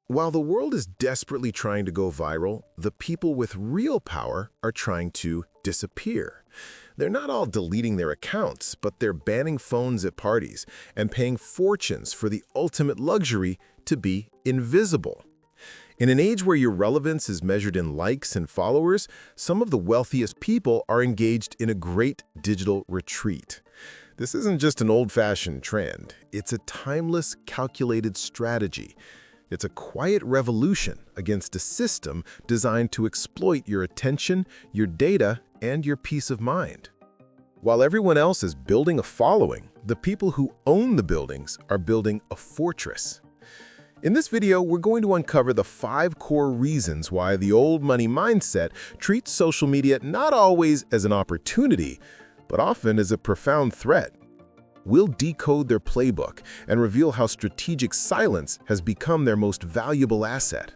While the world is desperately trying to go viral, the people with real power are trying to disappear. They're not all deleting their accounts, but they're banning phones at parties and paying fortunes for the ultimate luxury to be invisible. In an age where your relevance is measured in likes and followers, some of the wealthiest people are engaged in a great digital retreat. This isn't just an old-fashioned trend. It's a timeless, calculated strategy. It's a quiet revolution against a system designed to exploit your attention, your data, and your peace of mind. While everyone else is building a following, the people who own the buildings are building a fortress. In this video, we're going to uncover the 5 core reasons why the old money mindset treats social media not always as an opportunity, but often as a profound threat. We'll decode their playbook and reveal how strategic silence has become their most valuable asset.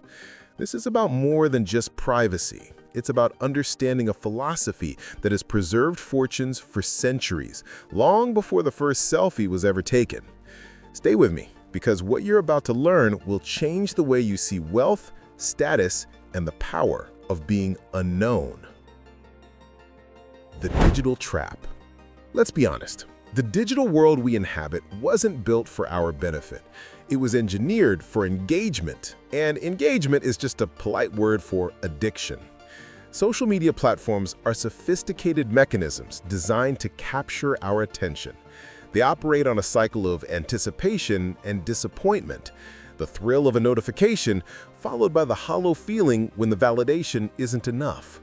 This is about more than just privacy. It's about understanding a philosophy that has preserved fortunes for centuries, long before the first selfie was ever taken. Stay with me, because what you're about to learn will change the way you see wealth, status, and the power of being unknown. The digital trap. Let's be honest. The digital world we inhabit wasn't built for our benefit. It was engineered for engagement, and engagement is just a polite word for addiction. Social media platforms are sophisticated mechanisms designed to capture our attention. They operate on a cycle of anticipation and disappointment, the thrill of a notification followed by the hollow feeling when the validation isn't enough.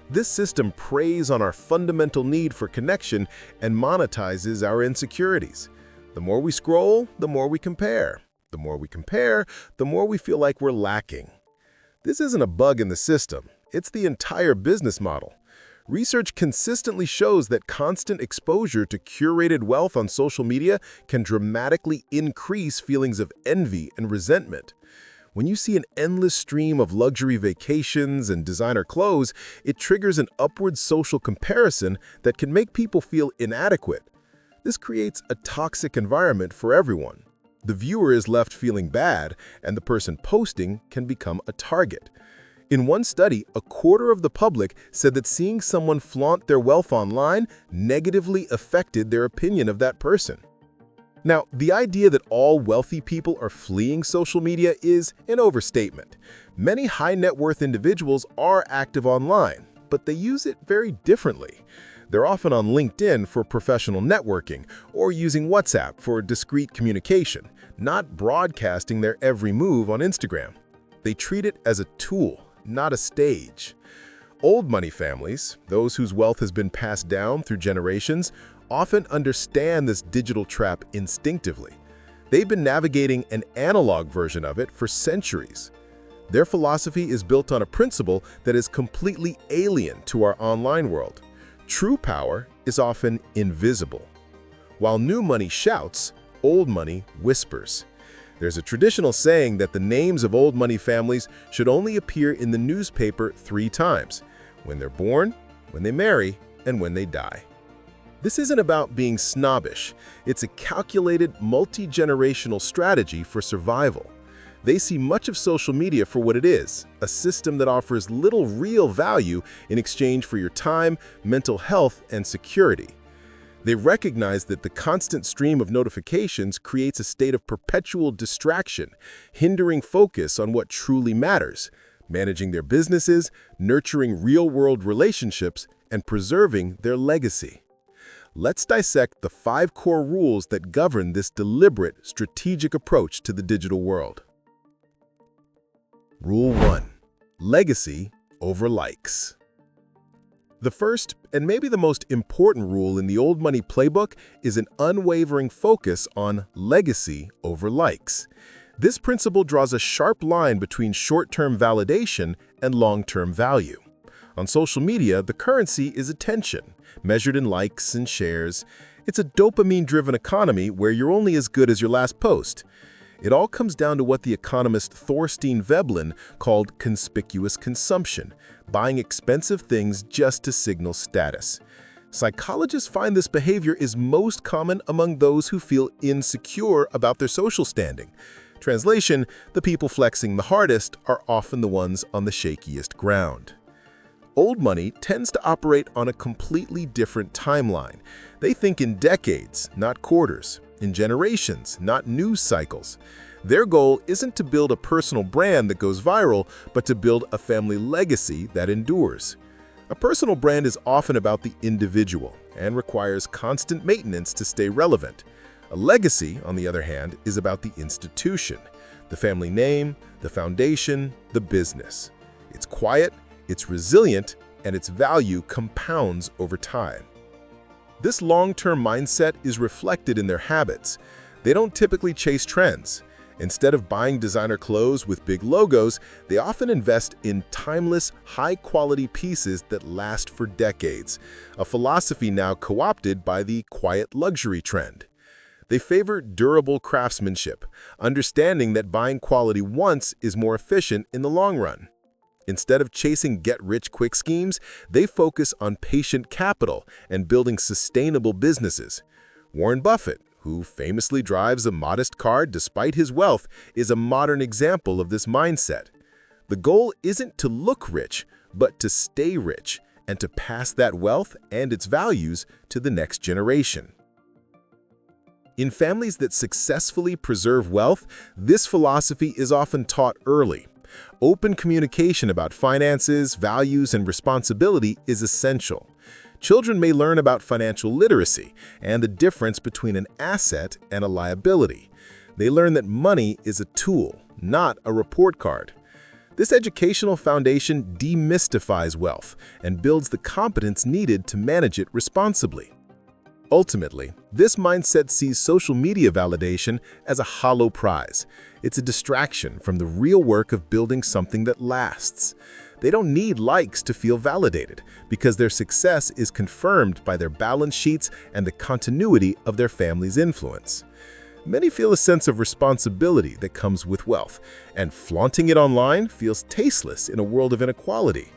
This system preys on our fundamental need for connection and monetizes our insecurities. The more we scroll, the more we compare. The more we compare, the more we feel like we're lacking. This isn't a bug in the system. It's the entire business model. Research consistently shows that constant exposure to curated wealth on social media can dramatically increase feelings of envy and resentment. When you see an endless stream of luxury vacations and designer clothes, it triggers an upward social comparison that can make people feel inadequate. This creates a toxic environment for everyone. The viewer is left feeling bad, and the person posting can become a target. In one study, a quarter of the public said that seeing someone flaunt their wealth online negatively affected their opinion of that person. Now, the idea that all wealthy people are fleeing social media is an overstatement. Many high-net-worth individuals are active online, but they use it very differently. They're often on LinkedIn for professional networking or using WhatsApp for discreet communication, not broadcasting their every move on Instagram. They treat it as a tool, not a stage. Old money families, those whose wealth has been passed down through generations, often understand this digital trap instinctively. They've been navigating an analog version of it for centuries. Their philosophy is built on a principle that is completely alien to our online world. True power is often invisible. While new money shouts, old money whispers. There's a traditional saying that the names of old money families should only appear in the newspaper 3 times: when they're born, when they marry, and when they die. This isn't about being snobbish. It's a calculated, multi-generational strategy for survival. They see much of social media for what it is, a system that offers little real value in exchange for your time, mental health, and security. They recognize that the constant stream of notifications creates a state of perpetual distraction, hindering focus on what truly matters, managing their businesses, nurturing real-world relationships, and preserving their legacy. Let's dissect the 5 core rules that govern this deliberate, strategic approach to the digital world. Rule 1. Legacy over likes. The first, and maybe the most important rule in the old money playbook, is an unwavering focus on legacy over likes. This principle draws a sharp line between short-term validation and long-term value. On social media, the currency is attention, measured in likes and shares. It's a dopamine-driven economy where you're only as good as your last post. It all comes down to what the economist Thorstein Veblen called conspicuous consumption, buying expensive things just to signal status. Psychologists find this behavior is most common among those who feel insecure about their social standing. Translation, the people flexing the hardest are often the ones on the shakiest ground. Old money tends to operate on a completely different timeline. They think in decades, not quarters, in generations, not news cycles. Their goal isn't to build a personal brand that goes viral, but to build a family legacy that endures. A personal brand is often about the individual and requires constant maintenance to stay relevant. A legacy, on the other hand, is about the institution, the family name, the foundation, the business. It's quiet, it's resilient, and its value compounds over time. This long-term mindset is reflected in their habits. They don't typically chase trends. Instead of buying designer clothes with big logos, they often invest in timeless, high-quality pieces that last for decades, a philosophy now co-opted by the quiet luxury trend. They favor durable craftsmanship, understanding that buying quality once is more efficient in the long run. Instead of chasing get-rich-quick schemes, they focus on patient capital and building sustainable businesses. Warren Buffett, who famously drives a modest car despite his wealth, is a modern example of this mindset. The goal isn't to look rich, but to stay rich and to pass that wealth and its values to the next generation. In families that successfully preserve wealth, this philosophy is often taught early. Open communication about finances, values, and responsibility is essential. Children may learn about financial literacy and the difference between an asset and a liability. They learn that money is a tool, not a report card. This educational foundation demystifies wealth and builds the competence needed to manage it responsibly. Ultimately, this mindset sees social media validation as a hollow prize. It's a distraction from the real work of building something that lasts. They don't need likes to feel validated because their success is confirmed by their balance sheets and the continuity of their family's influence. Many feel a sense of responsibility that comes with wealth, and flaunting it online feels tasteless in a world of inequality.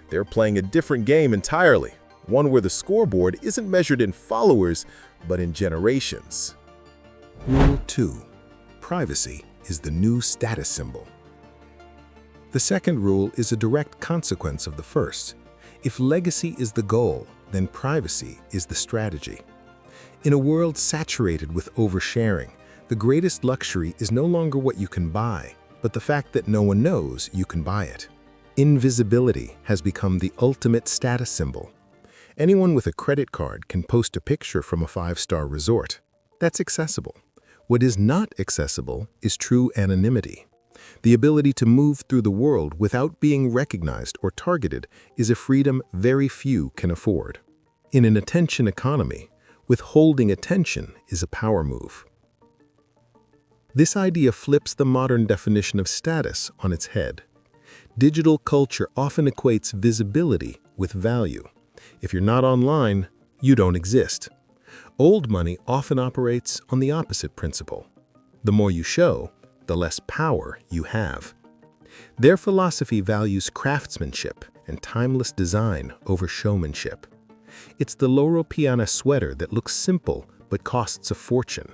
They're playing a different game entirely, one where the scoreboard isn't measured in followers, but in generations. Rule 2. Privacy is the new status symbol. The second rule is a direct consequence of the first. If legacy is the goal, then privacy is the strategy. In a world saturated with oversharing, the greatest luxury is no longer what you can buy, but the fact that no one knows you can buy it. Invisibility has become the ultimate status symbol. Anyone with a credit card can post a picture from a 5-star resort. That's accessible. What is not accessible is true anonymity. The ability to move through the world without being recognized or targeted is a freedom very few can afford. In an attention economy, withholding attention is a power move. This idea flips the modern definition of status on its head. Digital culture often equates visibility with value. If you're not online, you don't exist. Old money often operates on the opposite principle. The more you show, the less power you have. Their philosophy values craftsmanship and timeless design over showmanship. It's the Loro Piana sweater that looks simple but costs a fortune,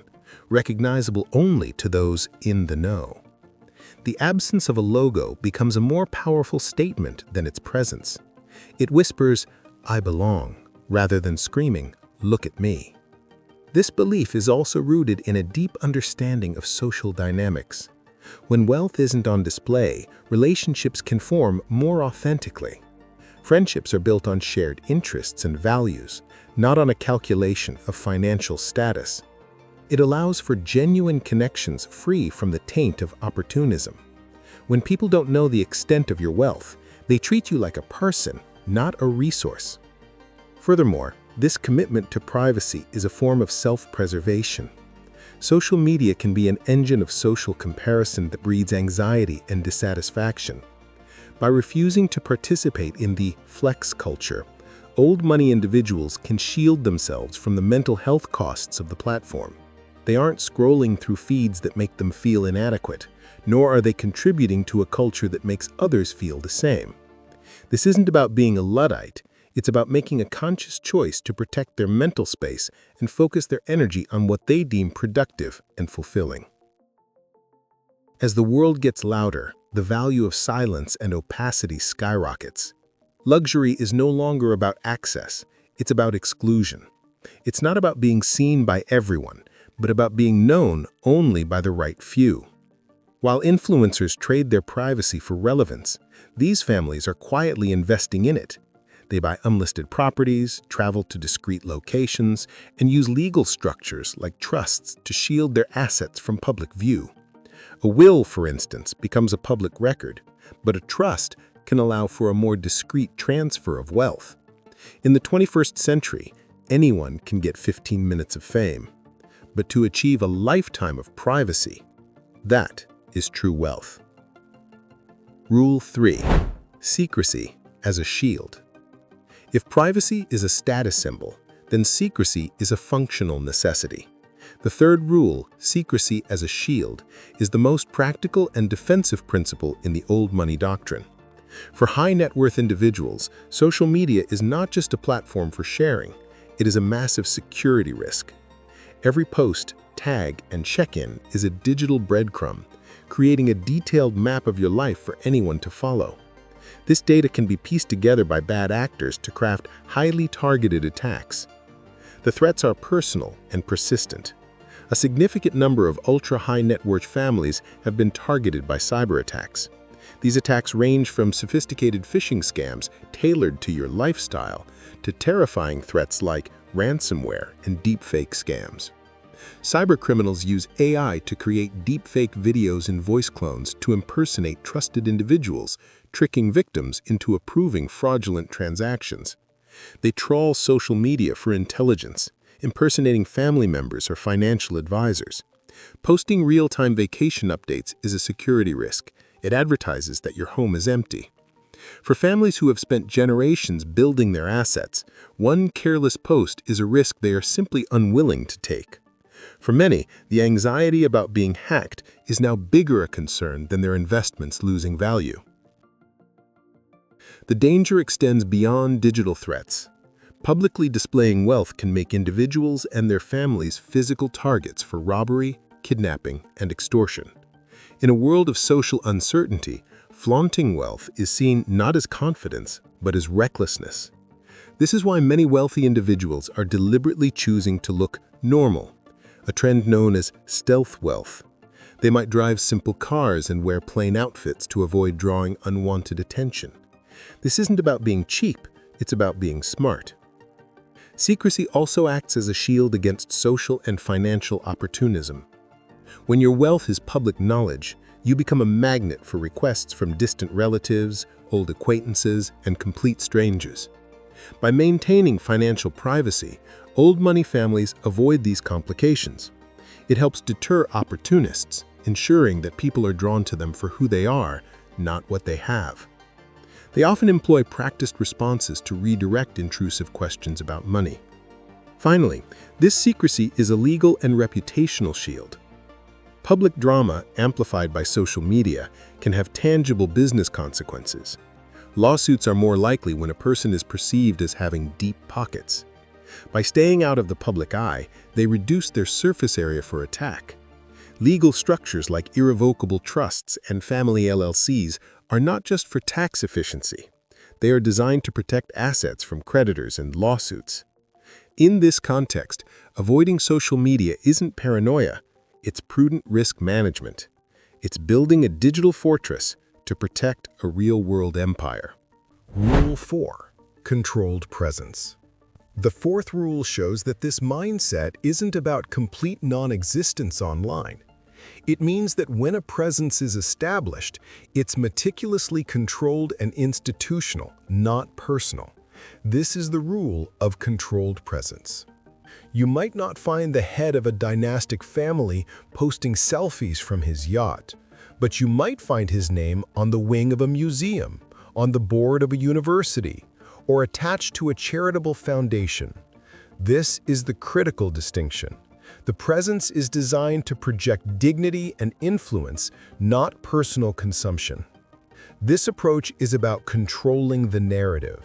recognizable only to those in the know. The absence of a logo becomes a more powerful statement than its presence. It whispers, "I belong," rather than screaming, "Look at me." This belief is also rooted in a deep understanding of social dynamics. When wealth isn't on display, relationships can form more authentically. Friendships are built on shared interests and values, not on a calculation of financial status. It allows for genuine connections free from the taint of opportunism. When people don't know the extent of your wealth, they treat you like a person, not a resource. Furthermore, this commitment to privacy is a form of self-preservation. Social media can be an engine of social comparison that breeds anxiety and dissatisfaction. By refusing to participate in the flex culture, old money individuals can shield themselves from the mental health costs of the platform. They aren't scrolling through feeds that make them feel inadequate, nor are they contributing to a culture that makes others feel the same. This isn't about being a Luddite. It's about making a conscious choice to protect their mental space and focus their energy on what they deem productive and fulfilling. As the world gets louder, the value of silence and opacity skyrockets. Luxury is no longer about access, it's about exclusion. It's not about being seen by everyone, but about being known only by the right few. While influencers trade their privacy for relevance, these families are quietly investing in it. They buy unlisted properties, travel to discreet locations, and use legal structures like trusts to shield their assets from public view. A will, for instance, becomes a public record, but a trust can allow for a more discreet transfer of wealth. In the 21st century, anyone can get 15 minutes of fame. But to achieve a lifetime of privacy, that is true wealth. Rule 3. Secrecy as a shield. If privacy is a status symbol, then secrecy is a functional necessity. The third rule, secrecy as a shield, is the most practical and defensive principle in the old money doctrine. For high net worth individuals, social media is not just a platform for sharing, it is a massive security risk. Every post, tag, and check-in is a digital breadcrumb, creating a detailed map of your life for anyone to follow. This data can be pieced together by bad actors to craft highly targeted attacks. The threats are personal and persistent. A significant number of ultra-high net worth families have been targeted by cyber attacks. These attacks range from sophisticated phishing scams tailored to your lifestyle to terrifying threats like ransomware and deepfake scams. Cybercriminals use AI to create deepfake videos and voice clones to impersonate trusted individuals, tricking victims into approving fraudulent transactions. They trawl social media for intelligence, impersonating family members or financial advisors. Posting real-time vacation updates is a security risk. It advertises that your home is empty. For families who have spent generations building their assets, one careless post is a risk they are simply unwilling to take. For many, the anxiety about being hacked is now bigger a concern than their investments losing value. The danger extends beyond digital threats. Publicly displaying wealth can make individuals and their families physical targets for robbery, kidnapping, and extortion. In a world of social uncertainty, flaunting wealth is seen not as confidence, but as recklessness. This is why many wealthy individuals are deliberately choosing to look normal, a trend known as stealth wealth. They might drive simple cars and wear plain outfits to avoid drawing unwanted attention. This isn't about being cheap, it's about being smart. Secrecy also acts as a shield against social and financial opportunism. When your wealth is public knowledge, you become a magnet for requests from distant relatives, old acquaintances, and complete strangers. By maintaining financial privacy, old money families avoid these complications. It helps deter opportunists, ensuring that people are drawn to them for who they are, not what they have. They often employ practiced responses to redirect intrusive questions about money. Finally, this secrecy is a legal and reputational shield. Public drama, amplified by social media, can have tangible business consequences. Lawsuits are more likely when a person is perceived as having deep pockets. By staying out of the public eye, they reduce their surface area for attack. Legal structures like irrevocable trusts and family LLCs are not just for tax efficiency. They are designed to protect assets from creditors and lawsuits. In this context, avoiding social media isn't paranoia, it's prudent risk management. It's building a digital fortress to protect a real-world empire. Rule 4. Controlled presence. The fourth rule shows that this mindset isn't about complete non-existence online. It means that when a presence is established, it's meticulously controlled and institutional, not personal. This is the rule of controlled presence. You might not find the head of a dynastic family posting selfies from his yacht, but you might find his name on the wing of a museum, on the board of a university, or attached to a charitable foundation. This is the critical distinction. The presence is designed to project dignity and influence, not personal consumption. This approach is about controlling the narrative.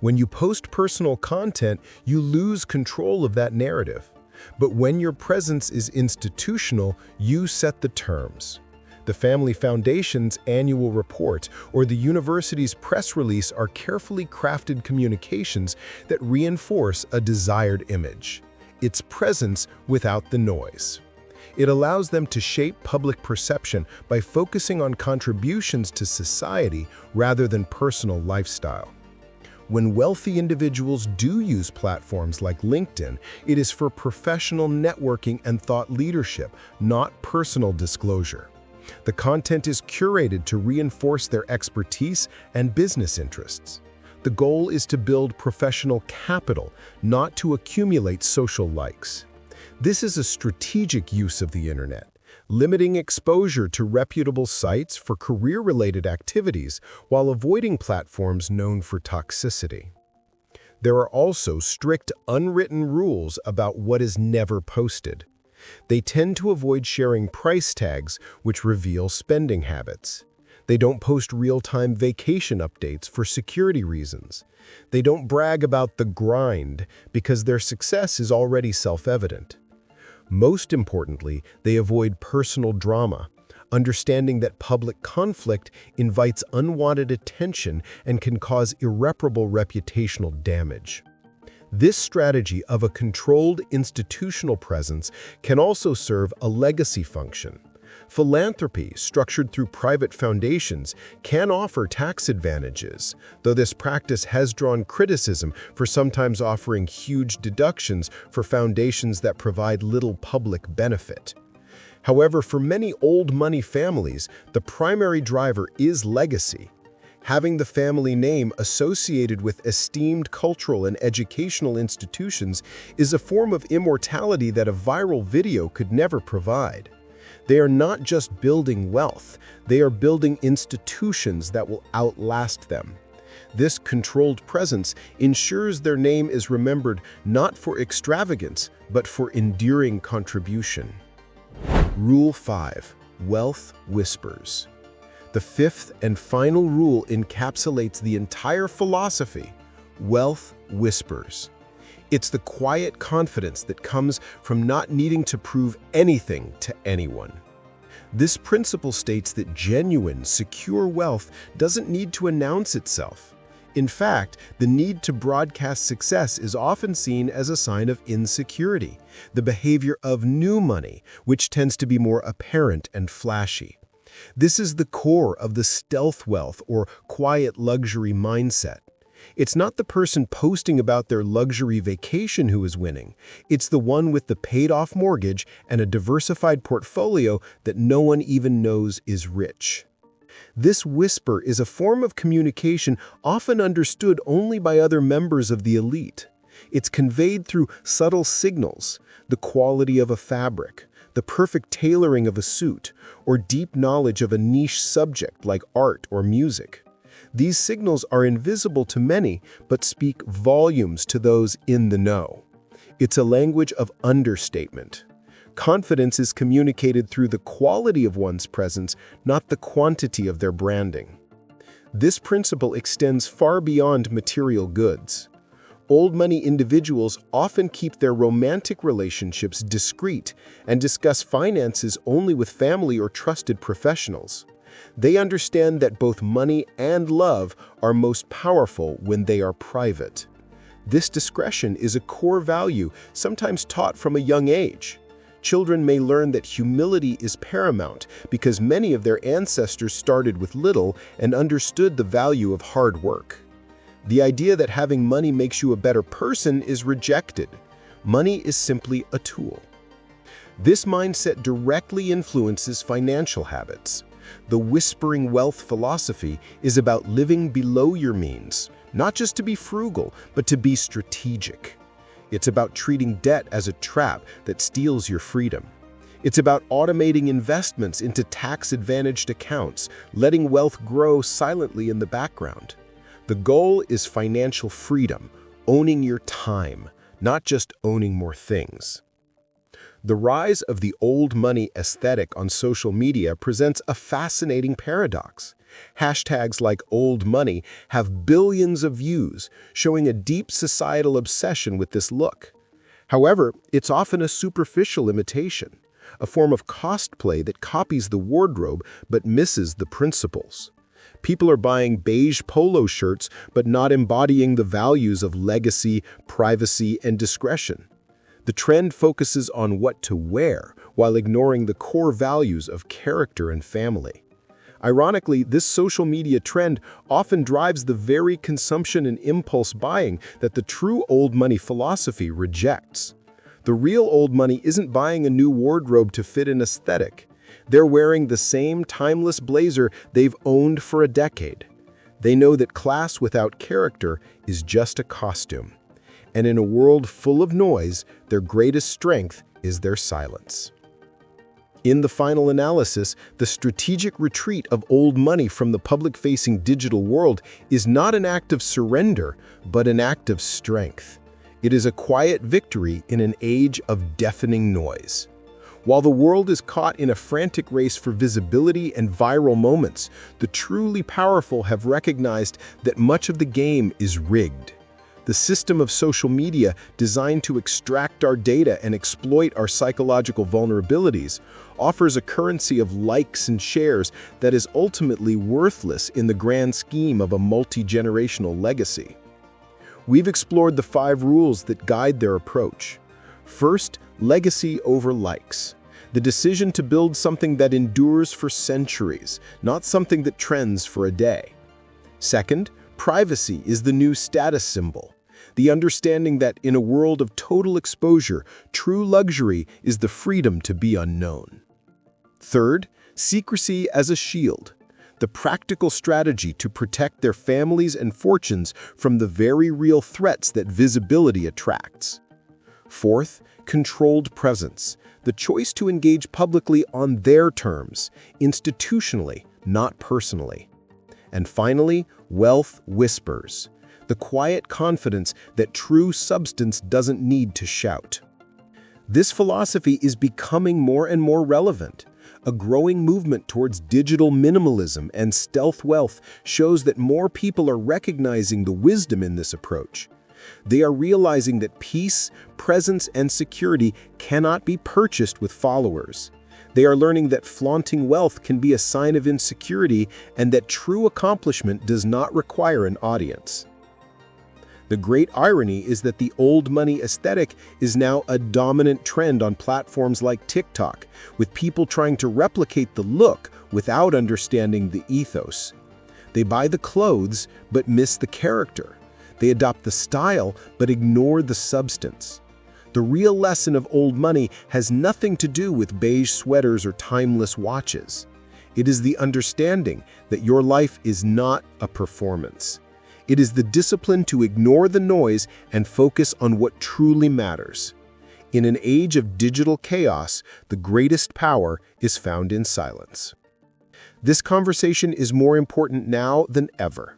When you post personal content, you lose control of that narrative. But when your presence is institutional, you set the terms. The family foundation's annual report or the university's press release are carefully crafted communications that reinforce a desired image. Its presence without the noise. It allows them to shape public perception by focusing on contributions to society rather than personal lifestyle. When wealthy individuals do use platforms like LinkedIn, it is for professional networking and thought leadership, not personal disclosure. The content is curated to reinforce their expertise and business interests. The goal is to build professional capital, not to accumulate social likes. This is a strategic use of the internet, limiting exposure to reputable sites for career-related activities while avoiding platforms known for toxicity. There are also strict unwritten rules about what is never posted. They tend to avoid sharing price tags, which reveal spending habits. They don't post real-time vacation updates for security reasons. They don't brag about the grind because their success is already self-evident. Most importantly, they avoid personal drama, understanding that public conflict invites unwanted attention and can cause irreparable reputational damage. This strategy of a controlled institutional presence can also serve a legacy function. Philanthropy, structured through private foundations, can offer tax advantages, though this practice has drawn criticism for sometimes offering huge deductions for foundations that provide little public benefit. However, for many old money families, the primary driver is legacy. Having the family name associated with esteemed cultural and educational institutions is a form of immortality that a viral video could never provide. They are not just building wealth, they are building institutions that will outlast them. This controlled presence ensures their name is remembered not for extravagance, but for enduring contribution. Rule 5. Wealth Whispers. The fifth and final rule encapsulates the entire philosophy: wealth whispers. It's the quiet confidence that comes from not needing to prove anything to anyone. This principle states that genuine, secure wealth doesn't need to announce itself. In fact, the need to broadcast success is often seen as a sign of insecurity, the behavior of new money, which tends to be more apparent and flashy. This is the core of the stealth wealth or quiet luxury mindset. It's not the person posting about their luxury vacation who is winning. It's the one with the paid-off mortgage and a diversified portfolio that no one even knows is rich. This whisper is a form of communication often understood only by other members of the elite. It's conveyed through subtle signals, the quality of a fabric, the perfect tailoring of a suit, or deep knowledge of a niche subject like art or music. These signals are invisible to many, but speak volumes to those in the know. It's a language of understatement. Confidence is communicated through the quality of one's presence, not the quantity of their branding. This principle extends far beyond material goods. Old money individuals often keep their romantic relationships discreet and discuss finances only with family or trusted professionals. They understand that both money and love are most powerful when they are private. This discretion is a core value, sometimes taught from a young age. Children may learn that humility is paramount because many of their ancestors started with little and understood the value of hard work. The idea that having money makes you a better person is rejected. Money is simply a tool. This mindset directly influences financial habits. The whispering wealth philosophy is about living below your means, not just to be frugal, but to be strategic. It's about treating debt as a trap that steals your freedom. It's about automating investments into tax-advantaged accounts, letting wealth grow silently in the background. The goal is financial freedom, owning your time, not just owning more things. The rise of the old money aesthetic on social media presents a fascinating paradox. Hashtags like old money have billions of views, showing a deep societal obsession with this look. However, it's often a superficial imitation. a form of cosplay that copies the wardrobe but misses the principles. People are buying beige polo shirts but not embodying the values of legacy, privacy, and discretion. The trend focuses on what to wear while ignoring the core values of character and family. Ironically, this social media trend often drives the very consumption and impulse buying that the true old money philosophy rejects. The real old money isn't buying a new wardrobe to fit an aesthetic. They're wearing the same timeless blazer they've owned for a decade. They know that class without character is just a costume. And in a world full of noise, their greatest strength is their silence. In the final analysis, the strategic retreat of old money from the public-facing digital world is not an act of surrender, but an act of strength. It is a quiet victory in an age of deafening noise. While the world is caught in a frantic race for visibility and viral moments, the truly powerful have recognized that much of the game is rigged. The system of social media, designed to extract our data and exploit our psychological vulnerabilities, offers a currency of likes and shares that is ultimately worthless in the grand scheme of a multi-generational legacy. We've explored the 5 rules that guide their approach. First, legacy over likes. The decision to build something that endures for centuries, not something that trends for a day. Second, privacy is the new status symbol. The understanding that in a world of total exposure, true luxury is the freedom to be unknown. Third, secrecy as a shield. The practical strategy to protect their families and fortunes from the very real threats that visibility attracts. Fourth, controlled presence. The choice to engage publicly on their terms, institutionally, not personally. And finally, wealth whispers. The quiet confidence that true substance doesn't need to shout. This philosophy is becoming more and more relevant. A growing movement towards digital minimalism and stealth wealth shows that more people are recognizing the wisdom in this approach. They are realizing that peace, presence, and security cannot be purchased with followers. They are learning that flaunting wealth can be a sign of insecurity and that true accomplishment does not require an audience. The great irony is that the old money aesthetic is now a dominant trend on platforms like TikTok, with people trying to replicate the look without understanding the ethos. They buy the clothes but miss the character. They adopt the style but ignore the substance. The real lesson of old money has nothing to do with beige sweaters or timeless watches. It is the understanding that your life is not a performance. It is the discipline to ignore the noise and focus on what truly matters. In an age of digital chaos, the greatest power is found in silence. This conversation is more important now than ever.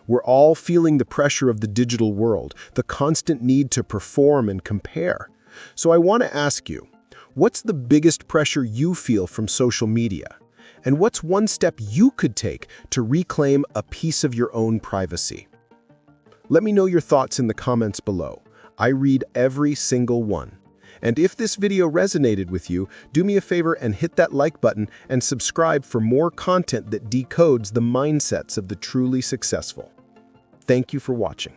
We're all feeling the pressure of the digital world, the constant need to perform and compare. So I want to ask you, what's the biggest pressure you feel from social media? And what's one step you could take to reclaim a piece of your own privacy? Let me know your thoughts in the comments below. I read every single one. And if this video resonated with you, do me a favor and hit that like button and subscribe for more content that decodes the mindsets of the truly successful. Thank you for watching.